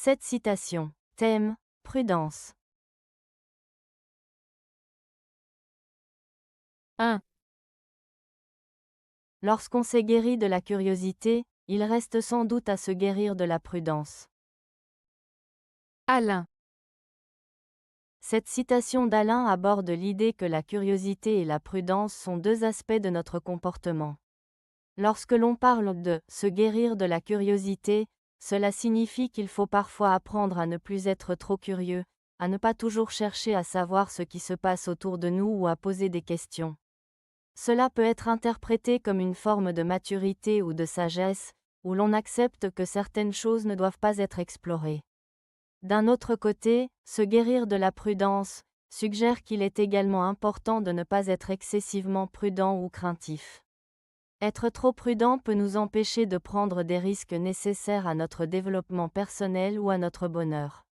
Cette citation. Thème, prudence. 1, Lorsqu'on s'est guéri de la curiosité, il reste sans doute à se guérir de la prudence. Alain. Cette citation d'Alain aborde l'idée que la curiosité et la prudence sont deux aspects de notre comportement. Lorsque l'on parle de se guérir de la curiosité, cela signifie qu'il faut parfois apprendre à ne plus être trop curieux, à ne pas toujours chercher à savoir ce qui se passe autour de nous ou à poser des questions. Cela peut être interprété comme une forme de maturité ou de sagesse, où l'on accepte que certaines choses ne doivent pas être explorées. D'un autre côté, se guérir de la prudence suggère qu'il est également important de ne pas être excessivement prudent ou craintif. Être trop prudent peut nous empêcher de prendre des risques nécessaires à notre développement personnel ou à notre bonheur.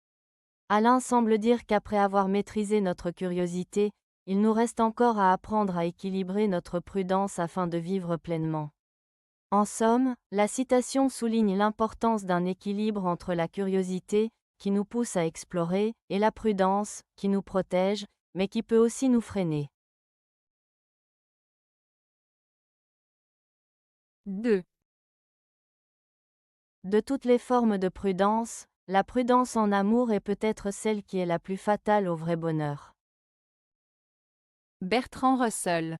Alain semble dire qu'après avoir maîtrisé notre curiosité, il nous reste encore à apprendre à équilibrer notre prudence afin de vivre pleinement. En somme, la citation souligne l'importance d'un équilibre entre la curiosité, qui nous pousse à explorer, et la prudence, qui nous protège, mais qui peut aussi nous freiner. 2, De toutes les formes de prudence, la prudence en amour est peut-être celle qui est la plus fatale au vrai bonheur. Bertrand Russell.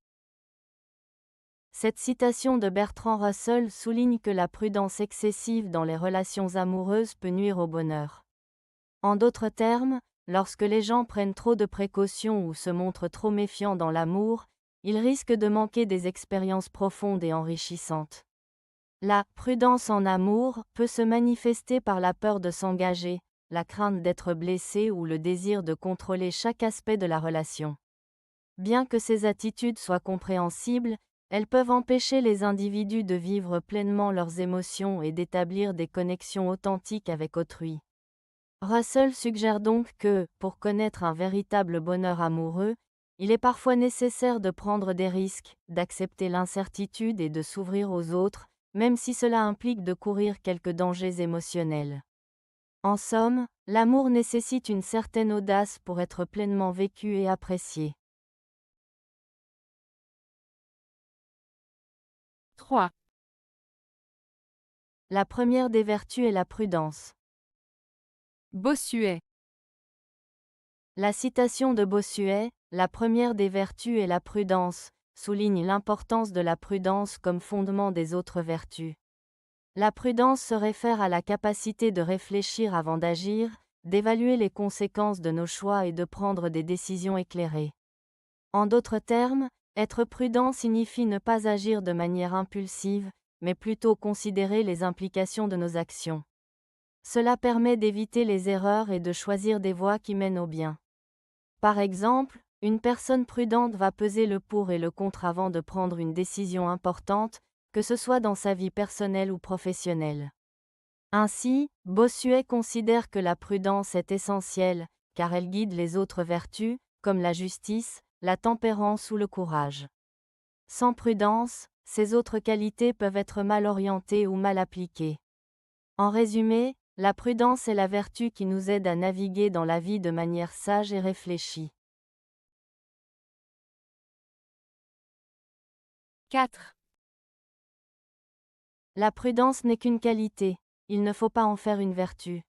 Cette citation de Bertrand Russell souligne que la prudence excessive dans les relations amoureuses peut nuire au bonheur. En d'autres termes, lorsque les gens prennent trop de précautions ou se montrent trop méfiants dans l'amour, ils risquent de manquer des expériences profondes et enrichissantes. La prudence en amour peut se manifester par la peur de s'engager, la crainte d'être blessé ou le désir de contrôler chaque aspect de la relation. Bien que ces attitudes soient compréhensibles, elles peuvent empêcher les individus de vivre pleinement leurs émotions et d'établir des connexions authentiques avec autrui. Russell suggère donc que, pour connaître un véritable bonheur amoureux, il est parfois nécessaire de prendre des risques, d'accepter l'incertitude et de s'ouvrir aux autres, même si cela implique de courir quelques dangers émotionnels. En somme, l'amour nécessite une certaine audace pour être pleinement vécu et apprécié. 3, La première des vertus est la prudence. Bossuet. La citation de Bossuet, la première des vertus est la prudence, souligne l'importance de la prudence comme fondement des autres vertus. La prudence se réfère à la capacité de réfléchir avant d'agir, d'évaluer les conséquences de nos choix et de prendre des décisions éclairées. En d'autres termes, être prudent signifie ne pas agir de manière impulsive, mais plutôt considérer les implications de nos actions. Cela permet d'éviter les erreurs et de choisir des voies qui mènent au bien. Par exemple, une personne prudente va peser le pour et le contre avant de prendre une décision importante, que ce soit dans sa vie personnelle ou professionnelle. Ainsi, Bossuet considère que la prudence est essentielle, car elle guide les autres vertus, comme la justice, la tempérance ou le courage. Sans prudence, ces autres qualités peuvent être mal orientées ou mal appliquées. En résumé, la prudence est la vertu qui nous aide à naviguer dans la vie de manière sage et réfléchie. 4, La prudence n'est qu'une qualité, il ne faut pas en faire une vertu.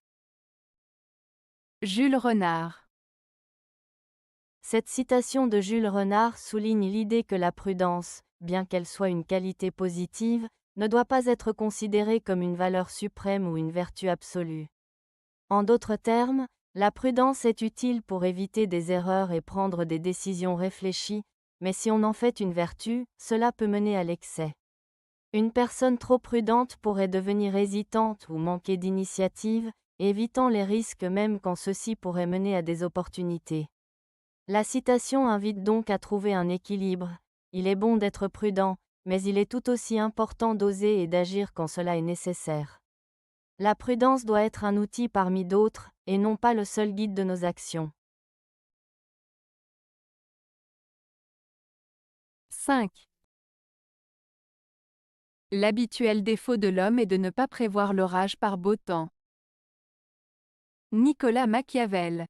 Jules Renard. Cette citation de Jules Renard souligne l'idée que la prudence, bien qu'elle soit une qualité positive, ne doit pas être considérée comme une valeur suprême ou une vertu absolue. En d'autres termes, la prudence est utile pour éviter des erreurs et prendre des décisions réfléchies, mais si on en fait une vertu, cela peut mener à l'excès. Une personne trop prudente pourrait devenir hésitante ou manquer d'initiative, évitant les risques même quand ceux-ci pourraient mener à des opportunités. La citation invite donc à trouver un équilibre. Il est bon d'être prudent, mais il est tout aussi important d'oser et d'agir quand cela est nécessaire. La prudence doit être un outil parmi d'autres, et non pas le seul guide de nos actions. 5. L'habituel défaut de l'homme est de ne pas prévoir l'orage par beau temps. Nicolas Machiavel.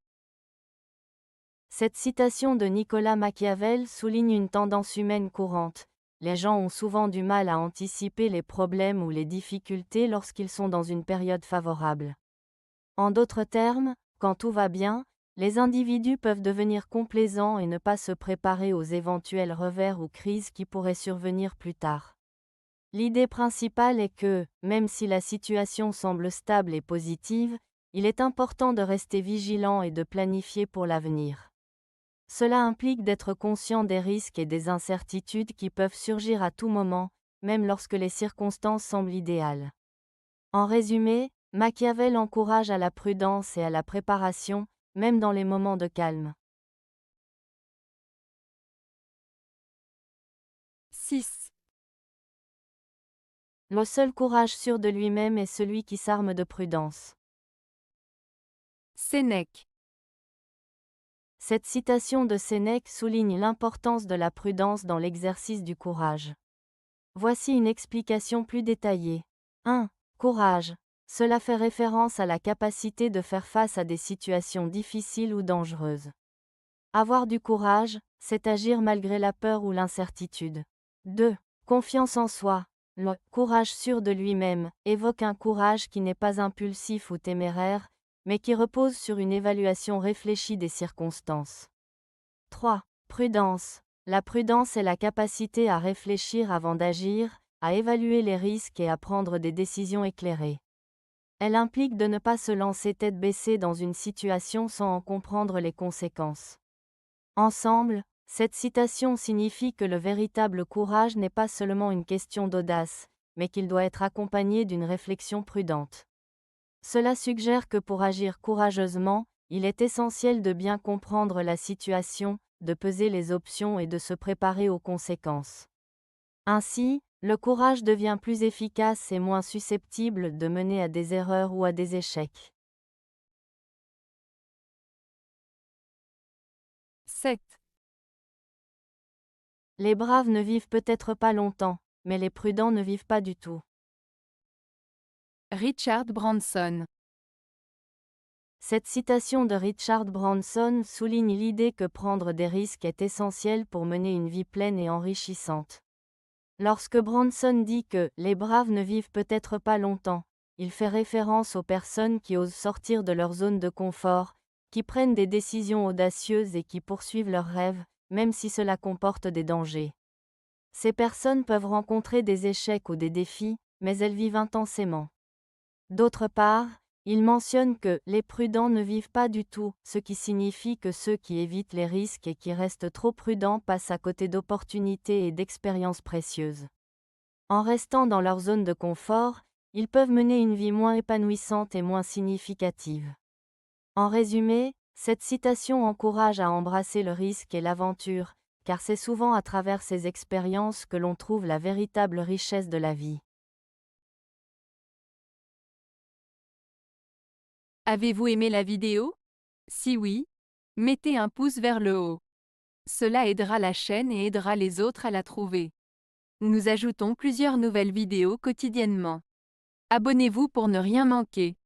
Cette citation de Nicolas Machiavel souligne une tendance humaine courante. Les gens ont souvent du mal à anticiper les problèmes ou les difficultés lorsqu'ils sont dans une période favorable. En d'autres termes, quand tout va bien, les individus peuvent devenir complaisants et ne pas se préparer aux éventuels revers ou crises qui pourraient survenir plus tard. L'idée principale est que, même si la situation semble stable et positive, il est important de rester vigilant et de planifier pour l'avenir. Cela implique d'être conscient des risques et des incertitudes qui peuvent surgir à tout moment, même lorsque les circonstances semblent idéales. En résumé, Machiavel encourage à la prudence et à la préparation, même dans les moments de calme. 6. Le seul courage sûr de lui-même est celui qui s'arme de prudence. Sénèque. Cette citation de Sénèque souligne l'importance de la prudence dans l'exercice du courage. Voici une explication plus détaillée. 1. Courage. Cela fait référence à la capacité de faire face à des situations difficiles ou dangereuses. Avoir du courage, c'est agir malgré la peur ou l'incertitude. 2. Confiance en soi. Le courage sûr de lui-même évoque un courage qui n'est pas impulsif ou téméraire, mais qui repose sur une évaluation réfléchie des circonstances. 3. Prudence. La prudence est la capacité à réfléchir avant d'agir, à évaluer les risques et à prendre des décisions éclairées. Elle implique de ne pas se lancer tête baissée dans une situation sans en comprendre les conséquences. Ensemble, cette citation signifie que le véritable courage n'est pas seulement une question d'audace, mais qu'il doit être accompagné d'une réflexion prudente. Cela suggère que pour agir courageusement, il est essentiel de bien comprendre la situation, de peser les options et de se préparer aux conséquences. Ainsi, le courage devient plus efficace et moins susceptible de mener à des erreurs ou à des échecs. 7. Les braves ne vivent peut-être pas longtemps, mais les prudents ne vivent pas du tout. Richard Branson. Cette citation de Richard Branson souligne l'idée que prendre des risques est essentiel pour mener une vie pleine et enrichissante. Lorsque Branson dit que « les braves ne vivent peut-être pas longtemps », il fait référence aux personnes qui osent sortir de leur zone de confort, qui prennent des décisions audacieuses et qui poursuivent leurs rêves, même si cela comporte des dangers. Ces personnes peuvent rencontrer des échecs ou des défis, mais elles vivent intensément. D'autre part, il mentionne que « les prudents ne vivent pas du tout », ce qui signifie que ceux qui évitent les risques et qui restent trop prudents passent à côté d'opportunités et d'expériences précieuses. En restant dans leur zone de confort, ils peuvent mener une vie moins épanouissante et moins significative. En résumé, cette citation encourage à embrasser le risque et l'aventure, car c'est souvent à travers ces expériences que l'on trouve la véritable richesse de la vie. Avez-vous aimé la vidéo? Si oui, mettez un pouce vers le haut. Cela aidera la chaîne et aidera les autres à la trouver. Nous ajoutons plusieurs nouvelles vidéos quotidiennement. Abonnez-vous pour ne rien manquer.